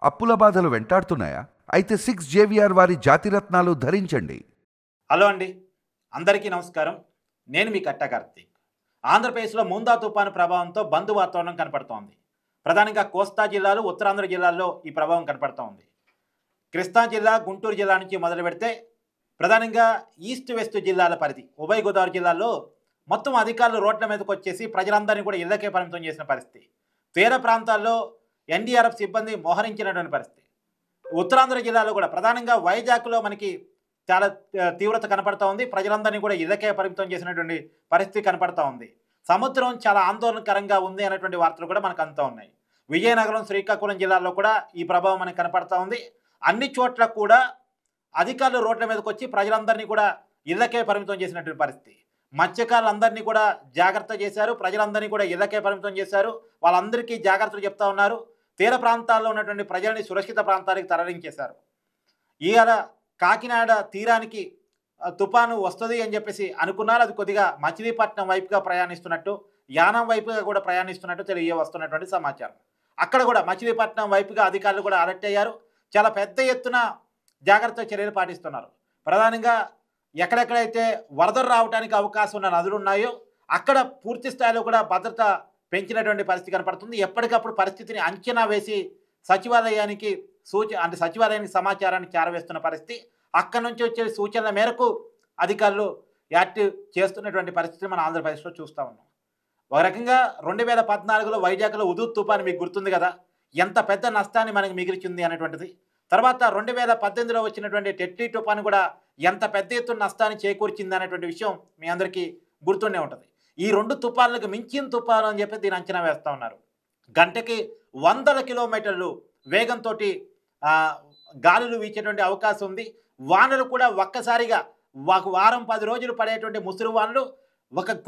అప్పుల బాధలు వెంటాడుతున్నాయా? అయితే 6 జేవిఆర్ వారి జాతిరత్నాలు ధరించండి. హలో అండి, అందరికీ నమస్కారం. నేను మీ కట్టా కార్తీక్. ఆంధ్రప్రదేశ్లో ముందా తుఫాను ప్రభావంతో బంద్ వాతావరణం కనపడుతోంది. ప్రధానంగా కోస్తా జిల్లాలు, ఉత్తరాంధ్ర జిల్లాల్లో ఈ ప్రభావం కనపడుతూ ఉంది. కృష్ణా జిల్లా, గుంటూరు జిల్లా నుంచి మొదలు పెడితే ప్రధానంగా ఈస్ట్ వెస్ట్ జిల్లాల పరిధి, ఉభయ గోదావరి జిల్లాల్లో మొత్తం అధికారులు రోడ్ల మీదకి వచ్చేసి ప్రజలందరినీ కూడా ఇళ్లకే పరిమితం చేసిన పరిస్థితి. తీర ప్రాంతాల్లో ఎన్డీఆర్ఎఫ్ సిబ్బంది మోహరించినటువంటి పరిస్థితి. ఉత్తరాంధ్ర జిల్లాలో కూడా ప్రధానంగా వైజాగ్లో మనకి చాలా తీవ్రత కనపడతా ఉంది. ప్రజలందరినీ కూడా ఇళ్లకే పరిమితం చేసినటువంటి పరిస్థితి కనపడతా ఉంది. సముద్రం చాలా ఆందోళనకరంగా ఉంది అనేటువంటి వార్తలు కూడా మనకు అందుతూ ఉన్నాయి. విజయనగరం, శ్రీకాకుళం జిల్లాల్లో కూడా ఈ ప్రభావం మనకు కనపడతా ఉంది. అన్ని చోట్ల కూడా అధికారులు రోడ్ల మీదకి వచ్చి ప్రజలందరినీ కూడా ఇళ్లకే పరిమితం చేసినటువంటి పరిస్థితి. మత్స్యకారులందరినీ కూడా జాగ్రత్త చేశారు, ప్రజలందరినీ కూడా ఇళ్లకే పరిమితం చేశారు. వాళ్ళందరికీ జాగ్రత్తలు చెప్తా ఉన్నారు. తీర ప్రాంతాల్లో ఉన్నటువంటి ప్రజల్ని సురక్షిత ప్రాంతాలకు తరలించేశారు. ఇవాళ కాకినాడ తీరానికి తుఫాను వస్తుంది అని చెప్పేసి అనుకున్నారు. అది కొద్దిగా మచిలీపట్నం వైపుగా ప్రయాణిస్తున్నట్టు, యానం వైపుగా కూడా ప్రయాణిస్తున్నట్టు తెలియవస్తున్నటువంటి సమాచారం. అక్కడ కూడా మచిలీపట్నం వైపుగా అధికారులు కూడా అలర్ట్ అయ్యారు. చాలా పెద్ద ఎత్తున జాగ్రత్త చర్యలు పాటిస్తున్నారు. ప్రధానంగా ఎక్కడెక్కడైతే వరదలు రావడానికి అవకాశం ఉన్న నదులు ఉన్నాయో అక్కడ పూర్తి స్థాయిలో కూడా భద్రత పెంచినటువంటి పరిస్థితి కనపడుతుంది. ఎప్పటికప్పుడు పరిస్థితిని అంచనా వేసి సచివాలయానికి సచివాలయానికి సమాచారాన్ని చేరవేస్తున్న పరిస్థితి. అక్కడి నుంచి వచ్చే సూచనల మేరకు అధికారులు యాక్టివ్ చేస్తున్నటువంటి పరిస్థితిని మన ఆంధ్రప్రదేశ్లో చూస్తూ ఉన్నాం. ఒక రకంగా 2014లో వైజాగ్లో హుదూద్ తుఫాను మీకు గుర్తుంది కదా, ఎంత పెద్ద నష్టాన్ని మనకి మిగిల్చింది అనేటువంటిది. తర్వాత 2018లో వచ్చినటువంటి టెట్లీ తుఫాను కూడా ఎంత పెద్ద ఎత్తున నష్టాన్ని చేకూర్చింది అనేటువంటి విషయం మీ అందరికీ గుర్తుండే ఉంటుంది. ఈ రెండు తుఫాన్లకు మించిన తుఫాను అని చెప్పి దీన్ని అంచనా వేస్తూ ఉన్నారు. గంటకి 100 కిలోమీటర్లు వేగంతో గాలులు వీచేటువంటి అవకాశం ఉంది. వానలు కూడా ఒక్కసారిగా ఒక వారం 10 రోజులు పడేటువంటి ముసురు వానలు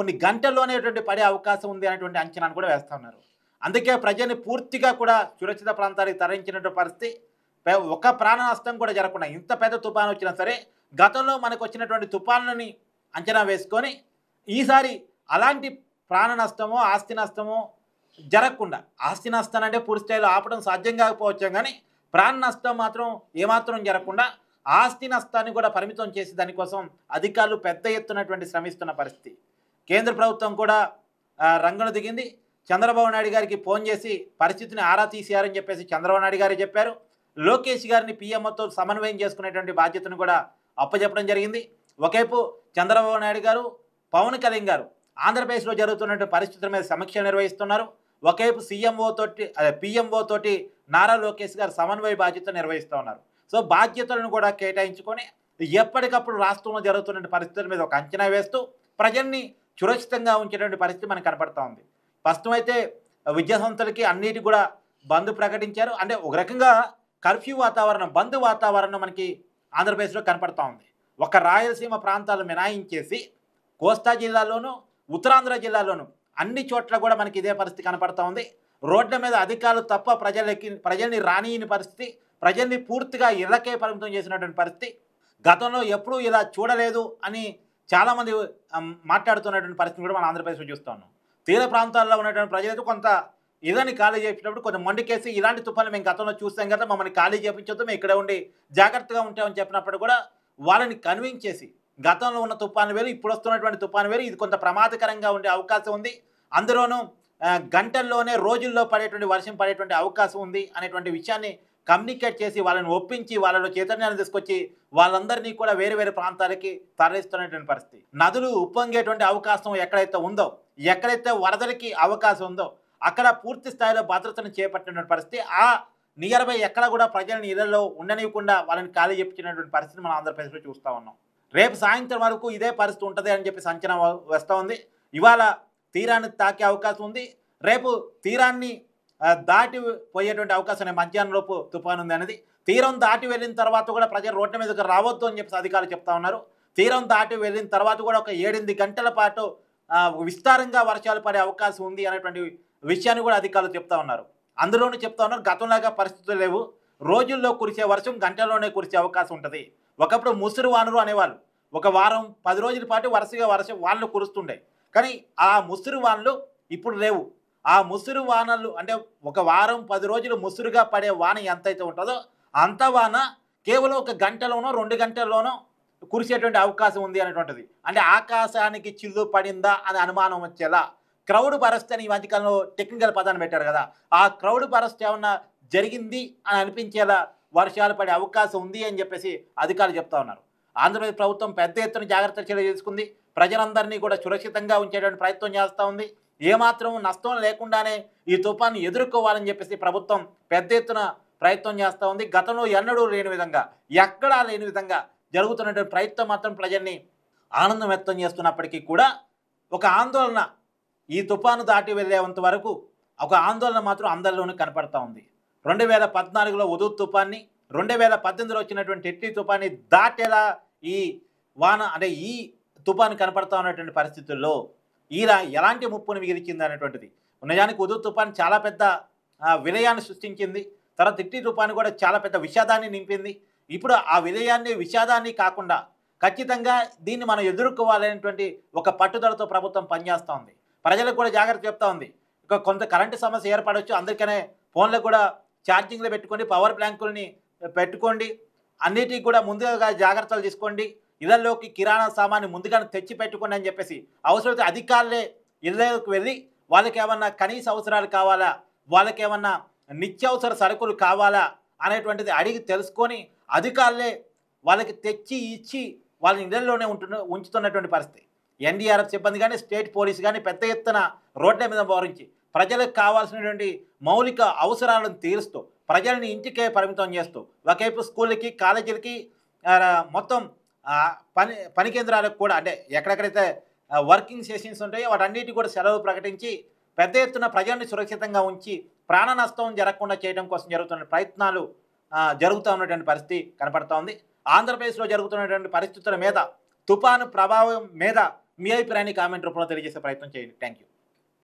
కొన్ని గంటల్లోనే పడే అవకాశం ఉంది అనేటువంటి అంచనాను కూడా వేస్తూ ఉన్నారు. అందుకే ప్రజల్ని పూర్తిగా కూడా సురక్షిత ప్రాంతాలకు తరలించినటువంటి పరిస్థితి. ఒక ప్రాణ నష్టం కూడా జరగకుండా, ఇంత పెద్ద తుఫాను వచ్చినా సరే గతంలో మనకు వచ్చినటువంటి తుఫానులని అంచనా వేసుకొని ఈసారి అలాంటి ప్రాణ నష్టమో ఆస్తి నష్టమో జరగకుండా, ఆస్తి నష్టాన్ని అంటే పూర్తి స్థాయిలో ఆపడం సాధ్యం కాకపోవచ్చు, కానీ ప్రాణ నష్టం మాత్రం ఏమాత్రం జరగకుండా ఆస్తి నష్టాన్ని కూడా పరిమితం చేసి దానికోసం అధికారులు పెద్ద ఎత్తునటువంటి శ్రమిస్తున్న పరిస్థితి. కేంద్ర ప్రభుత్వం కూడా రంగంలో దిగింది. చంద్రబాబు నాయుడు గారికి ఫోన్ చేసి పరిస్థితిని ఆరా తీసేయారని చెప్పేసి చంద్రబాబు నాయుడు గారు చెప్పారు. లోకేష్ గారిని పీఎంఓతో సమన్వయం చేసుకునేటువంటి బాధ్యతను కూడా అప్పచెప్పడం జరిగింది. ఒకవైపు చంద్రబాబు నాయుడు గారు, పవన్ కళ్యాణ్ గారు ఆంధ్రప్రదేశ్లో జరుగుతున్నటువంటి పరిస్థితుల మీద సమీక్ష నిర్వహిస్తున్నారు. ఒకవైపు పీఎంఓ తోటి నారా లోకేష్ గారు సమన్వయ బాధ్యత నిర్వహిస్తూ ఉన్నారు. సో బాధ్యతలను కూడా కేటాయించుకొని ఎప్పటికప్పుడు రాష్ట్రంలో జరుగుతున్న పరిస్థితుల మీద ఒక అంచనా వేస్తూ ప్రజల్ని సురక్షితంగా ఉంచేటువంటి పరిస్థితి మనకు కనపడతా ఉంది. ప్రస్తుతం అయితే విద్యా సంస్థలకి అన్నిటి కూడా బంద్ ప్రకటించారు. అంటే ఒక రకంగా కర్ఫ్యూ వాతావరణం, బంద్ వాతావరణం మనకి ఆంధ్రప్రదేశ్లో కనపడతా ఉంది. ఒక రాయలసీమ ప్రాంతాలు మినహాయించేసి కోస్తా జిల్లాలోను, ఉత్తరాంధ్ర జిల్లాలోను అన్ని చోట్ల కూడా మనకి ఇదే పరిస్థితి కనపడతా ఉంది. రోడ్ల మీద అధికారులు తప్ప ప్రజల్ని రానియని పరిస్థితి, ప్రజల్ని పూర్తిగా ఇళ్లకే పరిమితం చేసినటువంటి పరిస్థితి. గతంలో ఎప్పుడూ ఇలా చూడలేదు అని చాలామంది మాట్లాడుతున్నటువంటి పరిస్థితిని కూడా మనం ఆంధ్రప్రదేశ్లో చూస్తూ ఉన్నాం. తీర ప్రాంతాల్లో ఉన్నటువంటి ప్రజలైతే కొంత ఇళ్ళని ఖాళీ చేసేటప్పుడు కొంచెం మొండికేసి ఇలాంటి తుఫాను మేము గతంలో చూస్తాం కదా, మమ్మల్ని ఖాళీ చేయించొద్దు, మేము ఇక్కడే ఉండి జాగ్రత్తగా ఉంటామని చెప్పినప్పుడు కూడా వాళ్ళని కన్విన్స్ చేసి గతంలో ఉన్న తుఫాను వేరు, ఇప్పుడు వస్తున్నటువంటి తుఫాను వేరు, ఇది కొంత ప్రమాదకరంగా ఉండే అవకాశం ఉంది, అందులోనూ గంటల్లోనే రోజుల్లో పడేటువంటి వర్షం పడేటువంటి అవకాశం ఉంది అనేటువంటి విషయాన్ని కమ్యూనికేట్ చేసి వాళ్ళని ఒప్పించి వాళ్ళలో చైతన్యాన్ని తీసుకొచ్చి వాళ్ళందరినీ కూడా వేరే వేరే ప్రాంతాలకి తరలిస్తున్నటువంటి పరిస్థితి. నదులు ఉప్పొంగేటువంటి అవకాశం ఎక్కడైతే ఉందో, ఎక్కడైతే వరదలకి అవకాశం ఉందో అక్కడ పూర్తి స్థాయిలో భద్రతను చేపట్టినటువంటి పరిస్థితి. ఆ నియర్ బై ఎక్కడ కూడా ప్రజలను ఇళ్లలో ఉండనివ్వకుండా వాళ్ళని ఖాళీ చెప్పించినటువంటి పరిస్థితి మనం ఆంధ్రప్రదేశ్లో చూస్తూ ఉన్నాం. రేపు సాయంత్రం వరకు ఇదే పరిస్థితి ఉంటుంది అని చెప్పేసి అంచనా వస్తూ ఉంది. ఇవాళ తీరాన్ని తాకే అవకాశం ఉంది, రేపు తీరాన్ని దాటి పోయేటువంటి అవకాశం మధ్యాహ్నంలోపు తుఫాను ఉంది అనేది. తీరం దాటి వెళ్ళిన తర్వాత కూడా ప్రజలు రోడ్ల మీదకి రావద్దు అని చెప్పేసి అధికారులు చెప్తా ఉన్నారు. తీరం దాటి వెళ్ళిన తర్వాత కూడా ఒక 7-8 గంటల పాటు విస్తారంగా వర్షాలు పడే అవకాశం ఉంది అనేటువంటి విషయాన్ని కూడా అధికారులు చెప్తా ఉన్నారు. అందులోనూ చెప్తా ఉన్నారు గతంలాగా పరిస్థితులు లేవు, రోజుల్లో కురిసే వర్షం గంటల్లోనే కురిసే అవకాశం ఉంటుంది. ఒకప్పుడు ముసురు వానరు అనేవాళ్ళు, ఒక వారం 10 రోజుల పాటు వరుసగా వానలు కురుస్తుండే, కానీ ఆ ముసురు వానలు ఇప్పుడు లేవు. ఆ ముసురు వానలు అంటే ఒక వారం 10 రోజులు ముసురుగా పడే వాన ఎంతైతే ఉంటుందో అంత వాన కేవలం ఒక గంటలోనో 2 గంటల్లోనో కురిసేటువంటి అవకాశం ఉంది అనేటువంటిది. అంటే ఆకాశానికి చిల్లు పడిందా అని అనుమానం వచ్చేలా క్రౌడ్ బరస్ట్ అని ఈ మధ్యకాలంలో టెక్నికల్ పదాన్ని పెట్టారు కదా, ఆ క్రౌడ్ బరస్ట్ ఏమన్నా జరిగింది అని అనిపించేలా వర్షాలు పడే అవకాశం ఉంది అని చెప్పేసి అధికారులు చెప్తా ఉన్నారు. ఆంధ్రప్రదేశ్ ప్రభుత్వం పెద్ద ఎత్తున జాగ్రత్త చర్యలు తీసుకుంది. ప్రజలందరినీ కూడా సురక్షితంగా ఉంచేటువంటి ప్రయత్నం చేస్తూ ఉంది. ఏమాత్రం నష్టం లేకుండానే ఈ తుఫాను ఎదుర్కోవాలని చెప్పేసి ప్రభుత్వం పెద్ద ఎత్తున ప్రయత్నం చేస్తూ ఉంది. గతంలో ఎన్నడూ లేని విధంగా, ఎక్కడా లేని విధంగా జరుగుతున్నటువంటి ప్రయత్నం మాత్రం ప్రజల్ని ఆనందం వ్యక్తం చేస్తున్నప్పటికీ కూడా ఒక ఆందోళన ఈ తుఫాను దాటి వెళ్ళేంత వరకు ఒక ఆందోళన మాత్రం అందరిలోనూ కనపడతా ఉంది. 2014లో హుదూద్ తుఫాన్ని, 2018లో వచ్చినటువంటి టెట్లీ తుఫాన్ని దాటేలా ఈ వాన అంటే ఈ తుఫాను కనపడతా ఉన్నటువంటి పరిస్థితుల్లో ఈరా ఎలాంటి ముప్పును మిగిల్చింది అనేటువంటిది. నిజానికి హుదూద్ తుఫాన్ చాలా పెద్ద విలయాన్ని సృష్టించింది. తర్వాత టెట్లీ తుఫాను కూడా చాలా పెద్ద విషాదాన్ని నింపింది. ఇప్పుడు ఆ విలయాన్ని విషాదాన్ని కాకుండా ఖచ్చితంగా దీన్ని మనం ఎదుర్కోవాలనేటువంటి ఒక పట్టుదలతో ప్రభుత్వం పనిచేస్తూ ఉంది. ప్రజలకు కూడా జాగ్రత్త చెప్తా ఉంది. ఇక కొంత కరెంటు సమస్య ఏర్పడవచ్చు, అందుకనే ఫోన్లో కూడా ఛార్జింగ్లో పెట్టుకోండి, పవర్ బ్యాంకుల్ని పెట్టుకోండి, అన్నిటికీ కూడా ముందుగా జాగ్రత్తలు తీసుకోండి, ఇళ్లలోకి కిరాణా సామాన్ని ముందుగానే తెచ్చి పెట్టుకోండి అని చెప్పేసి అవసరమైతే అధికారులే ఇళ్లలోకి వెళ్ళి వాళ్ళకి ఏమన్నా కనీస అవసరాలు కావాలా, వాళ్ళకి ఏమన్నా నిత్యావసర సరుకులు కావాలా అనేటువంటిది అడిగి తెలుసుకొని అధికారులే వాళ్ళకి తెచ్చి ఇచ్చి వాళ్ళ ఇళ్లలోనే ఉంచుతున్నటువంటి పరిస్థితి. ఎన్డీఆర్ఎఫ్ సిబ్బంది కానీ, స్టేట్ పోలీసు కానీ పెద్ద ఎత్తున రోడ్ల మీద మోహరించి ప్రజలకు కావాల్సినటువంటి మౌలిక అవసరాలను తీరుస్తూ ప్రజల్ని ఇంటికే పరిమితం చేస్తూ ఒకవైపు స్కూళ్ళకి, కాలేజీలకి, మొత్తం పని కేంద్రాలకు కూడా అంటే ఎక్కడెక్కడైతే వర్కింగ్ సెషన్స్ ఉంటాయో వాటన్నిటి కూడా సెలవు ప్రకటించి పెద్ద ఎత్తున ప్రజల్ని సురక్షితంగా ఉంచి ప్రాణ నష్టం జరగకుండా చేయడం కోసం జరుగుతున్న ప్రయత్నాలు జరుగుతూ ఉన్నటువంటి పరిస్థితి కనపడతా ఉంది. ఆంధ్రప్రదేశ్లో జరుగుతున్నటువంటి పరిస్థితుల మీద, తుఫాను ప్రభావం మీద మీ అభిప్రాయాన్ని కామెంట్ రూపంలో తెలియజేసే ప్రయత్నం చేయండి. Thank you.